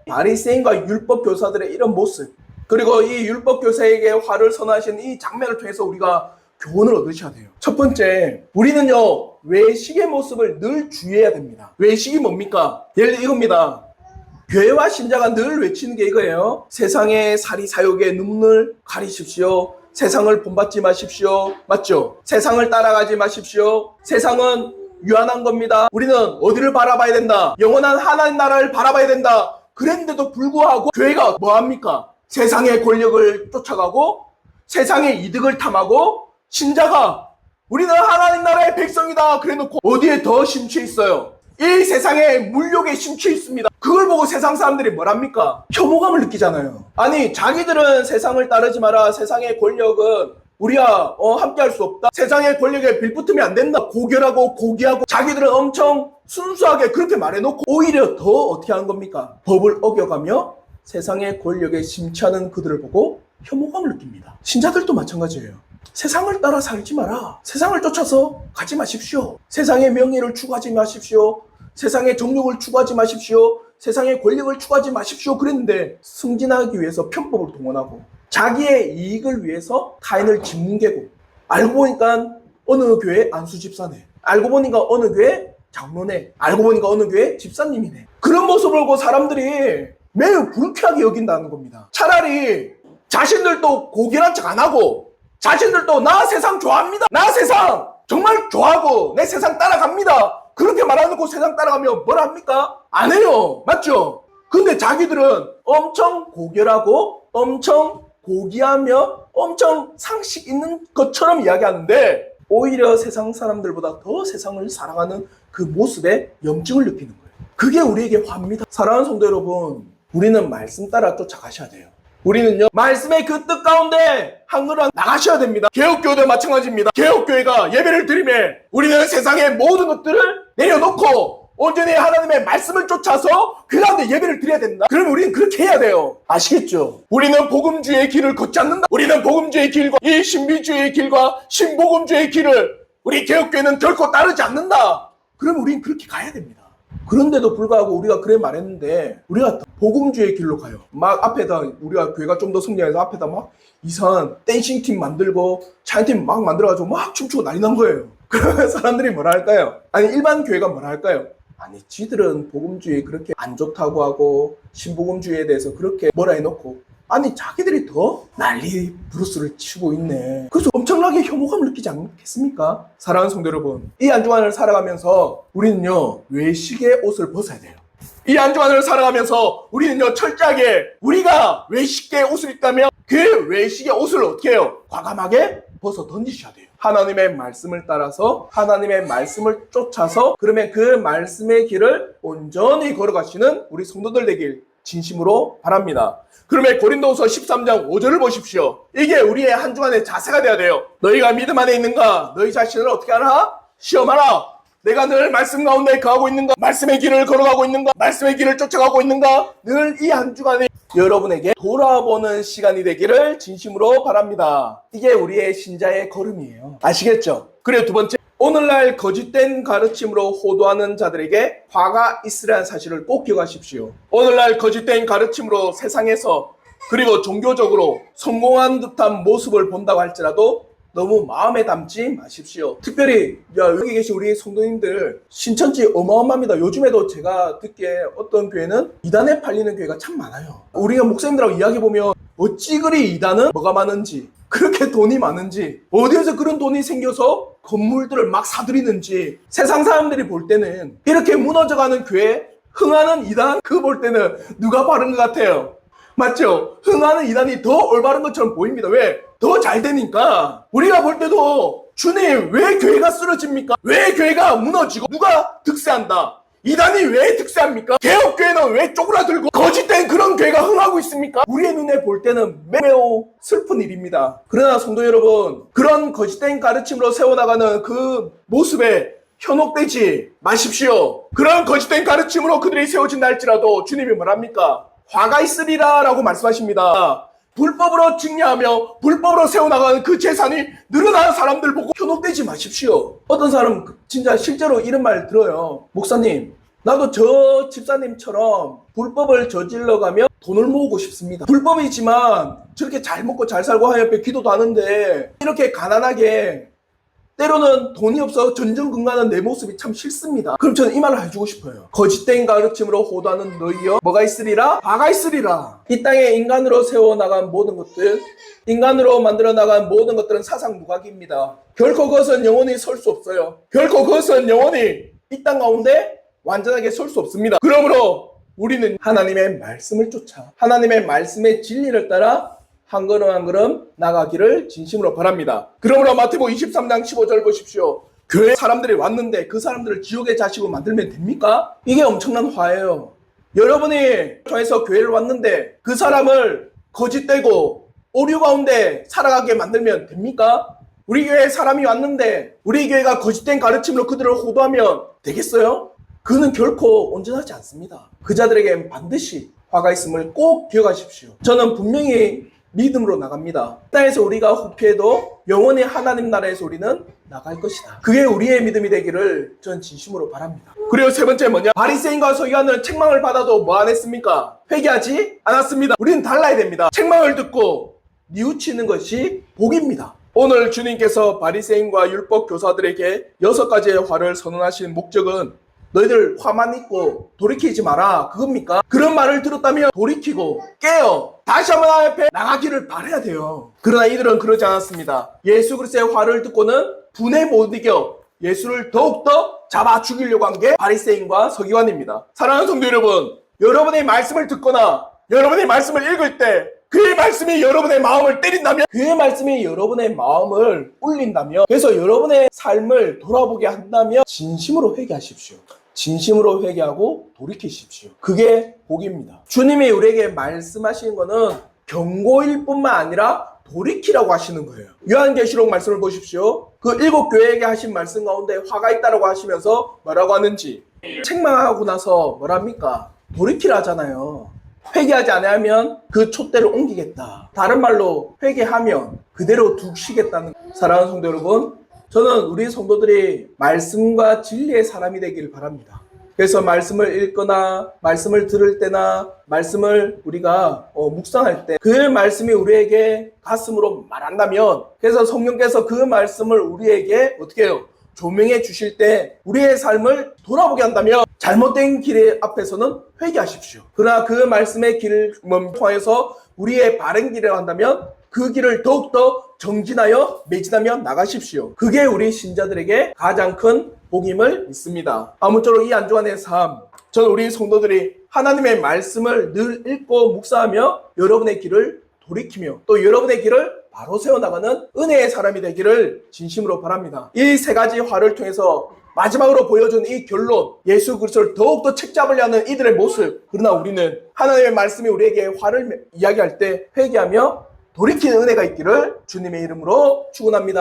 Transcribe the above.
바리새인과 율법 교사들의 이런 모습, 그리고 이 율법 교사에게 화를 선언하신 이 장면을 통해서 우리가 교훈을 얻으셔야 돼요. 첫 번째, 우리는요 외식의 모습을 늘 주의해야 됩니다. 외식이 뭡니까? 예를 들어 이겁니다. 교회와 신자가 늘 외치는 게 이거예요. 세상의 사리사욕의 눈물 가리십시오. 세상을 본받지 마십시오. 맞죠? 세상을 따라가지 마십시오. 세상은 유한한 겁니다. 우리는 어디를 바라봐야 된다? 영원한 하나님 나라를 바라봐야 된다. 그랬는데도 불구하고 교회가 뭐합니까? 세상의 권력을 쫓아가고 세상의 이득을 탐하고 신자가 우리는 하나님 나라의 백성이다 그래놓고 어디에 더 심취해 있어요? 이 세상의 물욕에 심취해 있습니다. 그걸 보고 세상 사람들이 뭐랍니까? 혐오감을 느끼잖아요. 아니 자기들은 세상을 따르지 마라. 세상의 권력은 우리와 함께할 수 없다. 세상의 권력에 빌붙으면 안 된다. 고결하고 고귀하고 자기들은 엄청 순수하게 그렇게 말해놓고 오히려 더 어떻게 하는 겁니까? 법을 어겨가며 세상의 권력에 심취하는 그들을 보고 혐오감을 느낍니다. 신자들도 마찬가지예요. 세상을 따라 살지 마라. 세상을 쫓아서 가지 마십시오. 세상의 명예를 추구하지 마십시오. 세상의 정욕을 추구하지 마십시오. 세상의 권력을 추구하지 마십시오. 그랬는데 승진하기 위해서 편법을 동원하고 자기의 이익을 위해서 타인을 짓뭉개고 알고 보니까 어느 교회 안수 집사네. 알고 보니까 어느 교회 장로네. 알고 보니까 어느 교회 집사님이네. 그런 모습을 보고 사람들이 매우 불쾌하게 여긴다는 겁니다. 차라리 자신들도 고결한 척 안 하고 자신들도 나 세상 좋아합니다. 나 세상 정말 좋아하고 내 세상 따라갑니다. 그렇게 말해놓고 세상 따라가면 뭘 합니까? 안 해요. 맞죠? 근데 자기들은 엄청 고결하고 엄청 고귀하며 엄청 상식 있는 것처럼 이야기하는데 오히려 세상 사람들보다 더 세상을 사랑하는 그 모습에 염증을 느끼는 거예요. 그게 우리에게 화입니다. 사랑하는 성도 여러분, 우리는 말씀 따라 쫓아가셔야 돼요. 우리는요 말씀의 그 뜻 가운데 한 걸음 나가셔야 됩니다. 개혁교회도 마찬가지입니다. 개혁교회가 예배를 드리면 우리는 세상의 모든 것들을 내려놓고 온전히 하나님의 말씀을 쫓아서 그 가운데 예배를 드려야 된다. 그럼 우리는 그렇게 해야 돼요. 아시겠죠? 우리는 복음주의 길을 걷지 않는다. 우리는 복음주의 길과 이 신비주의 길과 신복음주의 길을 우리 개혁교회는 결코 따르지 않는다. 그럼 우리는 그렇게 가야 됩니다. 그런데도 불구하고 우리가 그래 말했는데 우리가 복음주의 길로 가요. 막 앞에다 우리가 교회가 좀 더 승리해서 앞에다 막 이상한 댄싱팀 만들고 차인팀 막 만들어가지고 막 춤추고 난리 난 거예요. 그러면 사람들이 뭐라 할까요? 아니 일반 교회가 뭐라 할까요? 아니 지들은 복음주의 그렇게 안 좋다고 하고 신복음주의에 대해서 그렇게 뭐라 해놓고 아니 자기들이 더 난리 브루스를 치고 있네. 그래서 엄청나게 혐오감을 느끼지 않겠습니까? 사랑하는 성도 여러분, 이 한 주간을 살아가면서 우리는요 외식의 옷을 벗어야 돼요. 이 한 주간을 살아가면서 우리는요 철저하게 우리가 외식의 옷을 입다면 그 외식의 옷을 어떻게 해요? 과감하게 벗어 던지셔야 돼요. 하나님의 말씀을 따라서 하나님의 말씀을 쫓아서 그러면 그 말씀의 길을 온전히 걸어가시는 우리 성도들 되길 진심으로 바랍니다. 그러면 고린도후서 13장 5절을 보십시오. 이게 우리의 한 주간의 자세가 돼야 돼요. 너희가 믿음 안에 있는가? 너희 자신을 어떻게 하라? 시험하라. 내가 늘 말씀 가운데 거하고 있는가? 말씀의 길을 걸어가고 있는가? 말씀의 길을 쫓아가고 있는가? 늘 이 한 주간에 여러분에게 돌아보는 시간이 되기를 진심으로 바랍니다. 이게 우리의 신자의 걸음이에요. 아시겠죠? 그리고 두 번째, 오늘날 거짓된 가르침으로 호도하는 자들에게 화가 있으라는 사실을 꼭 기억하십시오. 오늘날 거짓된 가르침으로 세상에서 그리고 종교적으로 성공한 듯한 모습을 본다고 할지라도 너무 마음에 담지 마십시오. 특별히 여기 계신 우리 성도님들 신천지 어마어마합니다. 요즘에도 제가 듣기에 어떤 교회는 이단에 팔리는 교회가 참 많아요. 우리가 목사님들하고 이야기해보면 어찌 그리 이단은 뭐가 많은지 그렇게 돈이 많은지 어디에서 그런 돈이 생겨서 건물들을 막 사들이는지 세상 사람들이 볼 때는 이렇게 무너져가는 교회 흥하는 이단 그거 볼 때는 누가 바른 것 같아요? 맞죠? 흥하는 이단이 더 올바른 것처럼 보입니다. 왜? 더 잘 되니까. 우리가 볼 때도 주님 왜 교회가 쓰러집니까? 왜 교회가 무너지고 누가 득세한다? 이단이 왜 득세합니까? 개혁교회는 왜 쪼그라들고 거짓된 그런 교회가 흥하고 있습니까? 우리의 눈에 볼 때는 매우 슬픈 일입니다. 그러나 성도 여러분, 그런 거짓된 가르침으로 세워나가는 그 모습에 현혹되지 마십시오. 그런 거짓된 가르침으로 그들이 세워진다 할지라도 주님이 뭐랍니까? 화가 있으리라 라고 말씀하십니다. 불법으로 증여하며 불법으로 세워나가는 그 재산이 늘어나는 사람들 보고 현혹되지 마십시오. 어떤 사람 진짜 실제로 이런 말 들어요. 목사님, 나도 저 집사님처럼 불법을 저질러가며 돈을 모으고 싶습니다. 불법이지만 저렇게 잘 먹고 잘 살고 하나님 앞에 기도도 하는데 이렇게 가난하게 때로는 돈이 없어 전전긍긍하는 내 모습이 참 싫습니다. 그럼 저는 이 말을 해주고 싶어요. 거짓된 가르침으로 호도하는 너희여 뭐가 있으리라? 바가 있으리라. 이 땅에 인간으로 세워나간 모든 것들, 인간으로 만들어 나간 모든 것들은 사상무각입니다. 결코 그것은 영원히 설 수 없어요. 결코 그것은 영원히 이 땅 가운데 완전하게 설 수 없습니다. 그러므로 우리는 하나님의 말씀을 쫓아 하나님의 말씀의 진리를 따라 한 걸음 한 걸음 나가기를 진심으로 바랍니다. 그러므로 마태복음 23장 15절 보십시오. 교회 사람들이 왔는데 그 사람들을 지옥의 자식으로 만들면 됩니까? 이게 엄청난 화예요. 여러분이 통해서 교회를 왔는데 그 사람을 거짓되고 오류 가운데 살아가게 만들면 됩니까? 우리 교회에 사람이 왔는데 우리 교회가 거짓된 가르침으로 그들을 호도하면 되겠어요? 그는 결코 온전하지 않습니다. 그 자들에게 반드시 화가 있음을 꼭 기억하십시오. 저는 분명히 믿음으로 나갑니다. 땅에서 우리가 후피해도 영원히 하나님 나라에서 우리는 나갈 것이다. 그게 우리의 믿음이 되기를 전 진심으로 바랍니다. 그리고 세 번째 뭐냐? 바리새인과 서기관은 책망을 받아도 뭐 안 했습니까? 회개하지 않았습니다. 우리는 달라야 됩니다. 책망을 듣고 뉘우치는 것이 복입니다. 오늘 주님께서 바리새인과 율법 교사들에게 6가지의 화를 선언하신 목적은 너희들 화만 있고 돌이키지 마라 그겁니까? 그런 말을 들었다면 돌이키고 깨어 다시 한번 하나님 앞에 나가기를 바라야 돼요. 그러나 이들은 그러지 않았습니다. 예수 그리스도의 화를 듣고는 분에 못 이겨 예수를 더욱더 잡아 죽이려고 한 게 바리새인과 서기관입니다. 사랑하는 성도 여러분, 여러분의 말씀을 듣거나 여러분의 말씀을 읽을 때 그의 말씀이 여러분의 마음을 때린다면, 그의 말씀이 여러분의 마음을 울린다면, 그래서 여러분의 삶을 돌아보게 한다면 진심으로 회개하십시오. 진심으로 회개하고 돌이키십시오. 그게 복입니다. 주님이 우리에게 말씀하시는 것은 경고일 뿐만 아니라 돌이키라고 하시는 거예요. 요한계시록 말씀을 보십시오. 그 7교회에게 하신 말씀 가운데 화가 있다라고 하시면서 뭐라고 하는지, 책망하고 나서 뭐랍니까? 돌이키라 하잖아요. 회개하지 않으면 그 촛대를 옮기겠다. 다른 말로 회개하면 그대로 두시겠다는. 사랑하는 성도 여러분, 저는 우리 성도들이 말씀과 진리의 사람이 되기를 바랍니다. 그래서 말씀을 읽거나 말씀을 들을 때나 말씀을 우리가 묵상할 때 그 말씀이 우리에게 가슴으로 말한다면, 그래서 성령께서 그 말씀을 우리에게 어떻게 해요? 조명해 주실 때 우리의 삶을 돌아보게 한다면 잘못된 길 앞에서는 회개하십시오. 그러나 그 말씀의 길을 통해서 우리의 바른 길을 한다면 그 길을 더욱더 정진하여 매진하며 나가십시오. 그게 우리 신자들에게 가장 큰 복임을 믿습니다. 아무쪼록 이 한 주간의 삶, 저는 우리 성도들이 하나님의 말씀을 늘 읽고 묵상하며 여러분의 길을 돌이키며 또 여러분의 길을 바로 세워나가는 은혜의 사람이 되기를 진심으로 바랍니다. 이 3가지 화를 통해서 마지막으로 보여준 이 결론, 예수 그리스도를 더욱더 책잡으려 하는 이들의 모습. 그러나 우리는 하나님의 말씀이 우리에게 화를 이야기할 때 회개하며 돌이키는 은혜가 있기를 주님의 이름으로 축원합니다.